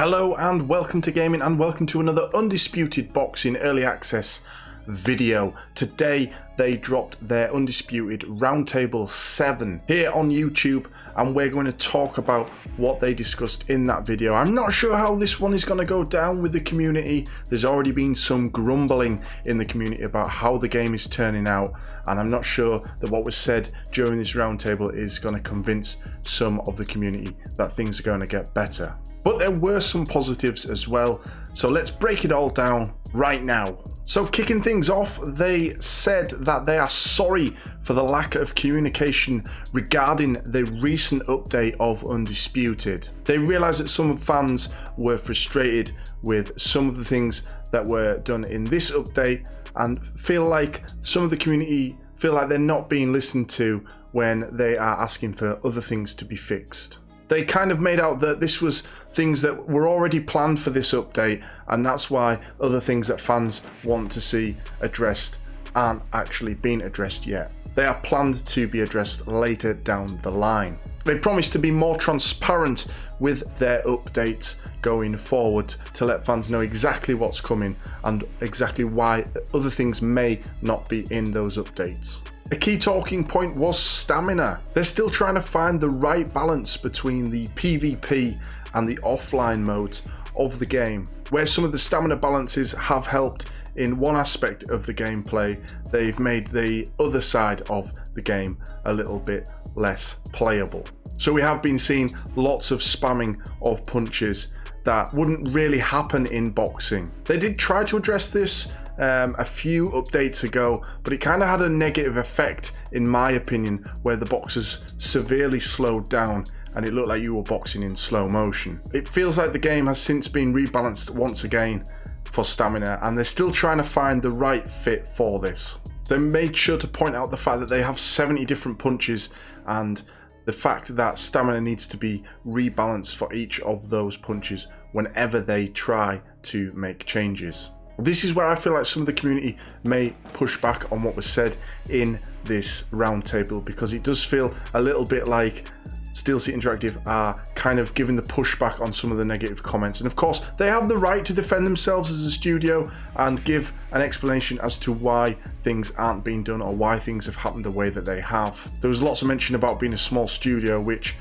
Hello and welcome to gaming and welcome to another Undisputed Boxing Early Access video. Today they dropped their Undisputed Roundtable 7 here on YouTube and we're going to talk about what they discussed in that video. I'm not sure how this one is going to go down with the community. There's already been some grumbling in the community about how the game is turning out, and I'm not sure that what was said during this roundtable is going to convince some of the community that things are going to get better. But there were some positives as well, so let's break it all down right now. So kicking things off, they said that they are sorry for the lack of communication regarding the recent update of Undisputed. They realised that some fans were frustrated with some of the things that were done in this update and feel like some of the community feel like they're not being listened to when they are asking for other things to be fixed. They kind of made out that this was things that were already planned for this update, and that's why other things that fans want to see addressed aren't actually being addressed yet. They are planned to be addressed later down the line. They promised to be more transparent with their updates going forward to let fans know exactly what's coming and exactly why other things may not be in those updates. A key talking point was stamina. They're still trying to find the right balance between the PvP and the offline modes of the game. Where some of the stamina balances have helped in one aspect of the gameplay, they've made the other side of the game a little bit less playable. So we have been seeing lots of spamming of punches that wouldn't really happen in boxing. They did try to address this a few updates ago, but it kind of had a negative effect in my opinion, where the boxers severely slowed down and it looked like you were boxing in slow motion. It feels like the game has since been rebalanced once again for stamina, and they're still trying to find the right fit for this. They made sure to point out the fact that they have 70 different punches and the fact that stamina needs to be rebalanced for each of those punches whenever they try to make changes. This is where I feel like some of the community may push back on what was said in this roundtable, because it does feel a little bit like Steel City Interactive are kind of giving the pushback on some of the negative comments. And of course, they have the right to defend themselves as a studio and give an explanation as to why things aren't being done or why things have happened the way that they have. There was lots of mention about being a small studio, which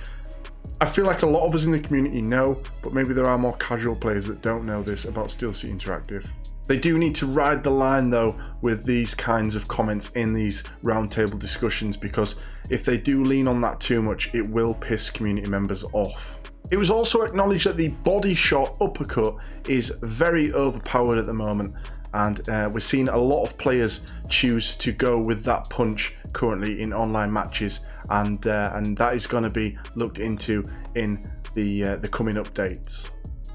I feel like a lot of us in the community know, but maybe there are more casual players that don't know this about Steel City Interactive. They do need to ride the line though with these kinds of comments in these roundtable discussions, because if they do lean on that too much, it will piss community members off. It was also acknowledged that the body shot uppercut is very overpowered at the moment, and we're seeing a lot of players choose to go with that punch currently in online matches, and that is going to be looked into in the coming updates.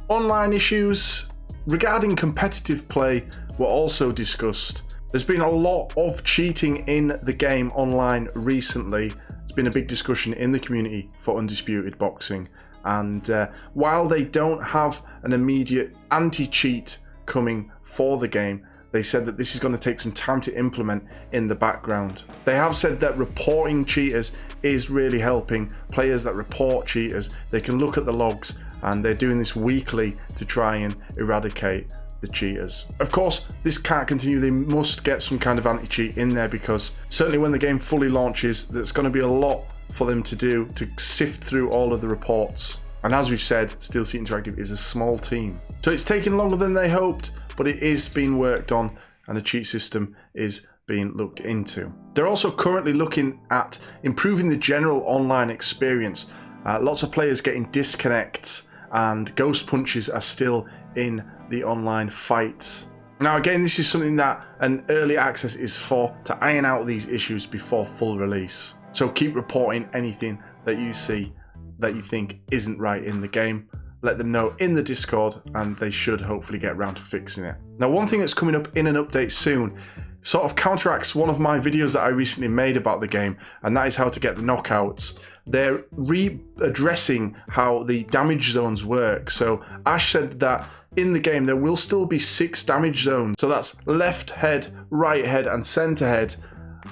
Online issues regarding competitive play were also discussed. There's been a lot of cheating in the game online recently. It's been a big discussion in the community for Undisputed Boxing, and while they don't have an immediate anti-cheat coming for the game, they said that this is going to take some time to implement in the background. They have said that reporting cheaters is really helping. Players that report cheaters, they can look at the logs, and they're doing this weekly to try and eradicate the cheaters. Of course, this can't continue. They must get some kind of anti-cheat in there, because certainly when the game fully launches, there's going to be a lot for them to do to sift through all of the reports. And as we've said, Steel City Interactive is a small team. So it's taken longer than they hoped, but it is being worked on and the cheat system is being looked into. They're also currently looking at improving the general online experience. Lots of players getting disconnects and ghost punches are still in the online fights. Now again, this is something that an early access is for, to iron out these issues before full release. So keep reporting anything that you see that you think isn't right in the game. Let them know in the Discord and they should hopefully get around to fixing it. Now one thing that's coming up in an update soon sort of counteracts one of my videos that I recently made about the game, and that is how to get the knockouts. They're readdressing how the damage zones work. So Ash said that in the game there will still be 6 damage zones. So that's left head, right head and center head,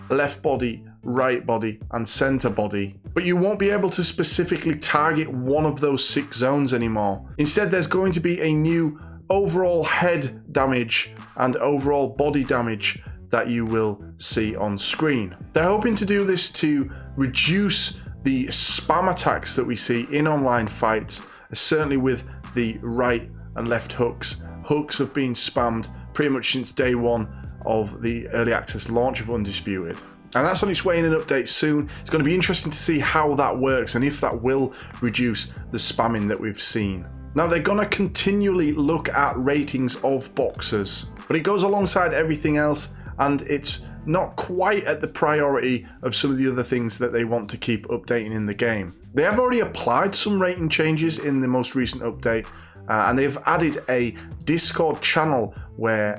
left body, right body, and center body. But you won't be able to specifically target one of those 6 zones anymore. Instead, there's going to be a new overall head damage and overall body damage that you will see on screen. They're hoping to do this to reduce the spam attacks that we see in online fights, certainly with the right and left hooks. Hooks have been spammed pretty much since day one of the early access launch of Undisputed. And that's on its way in an update soon. It's going to be interesting to see how that works and if that will reduce the spamming that we've seen. Now, they're going to continually look at ratings of boxers, but it goes alongside everything else, and it's not quite at the priority of some of the other things that they want to keep updating in the game. They have already applied some rating changes in the most recent update, and they've added a Discord channel where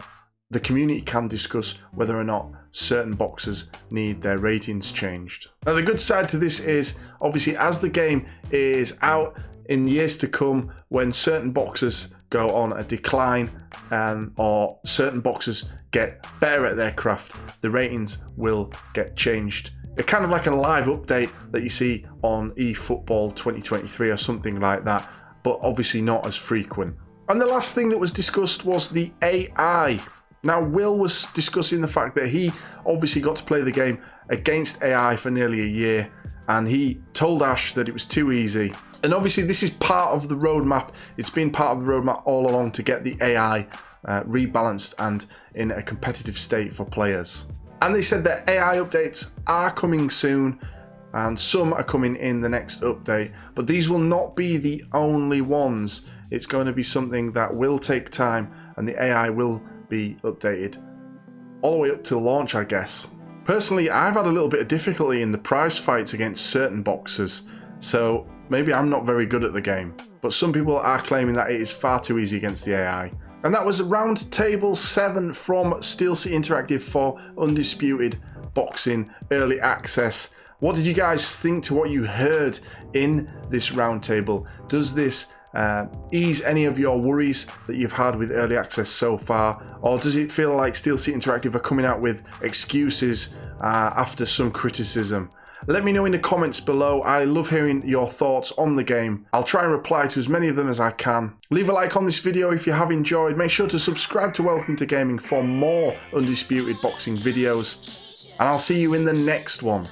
the community can discuss whether or not certain boxers need their ratings changed. Now, the good side to this is, obviously, as the game is out in years to come, when certain boxers go on a decline or certain boxers get better at their craft, the ratings will get changed. It's kind of like a live update that you see on eFootball 2023 or something like that, but obviously not as frequent. And the last thing that was discussed was the AI. Now, Will was discussing the fact that he obviously got to play the game against AI for nearly a year, and he told Ash that it was too easy. And obviously this is part of the roadmap. It's been part of the roadmap all along to get the AI rebalanced and in a competitive state for players. And they said that AI updates are coming soon, and some are coming in the next update, but these will not be the only ones. It's going to be something that will take time, and the AI will be updated all the way up to launch, I guess. Personally, I've had a little bit of difficulty in the prize fights against certain boxers, so maybe I'm not very good at the game, but some people are claiming that it is far too easy against the AI. And that was Roundtable 7 from Steel City Interactive for Undisputed Boxing Early Access. What did you guys think to what you heard in this roundtable? Does this ease any of your worries that you've had with early access so far, or does it feel like Steel City Interactive are coming out with excuses after some criticism? Let me know in the comments below. I love hearing your thoughts on the game. I'll try and reply to as many of them as I can. Leave a like on this video if you have enjoyed. Make sure to subscribe to Welcome to Gaming for more Undisputed boxing videos, and I'll see you in the next one.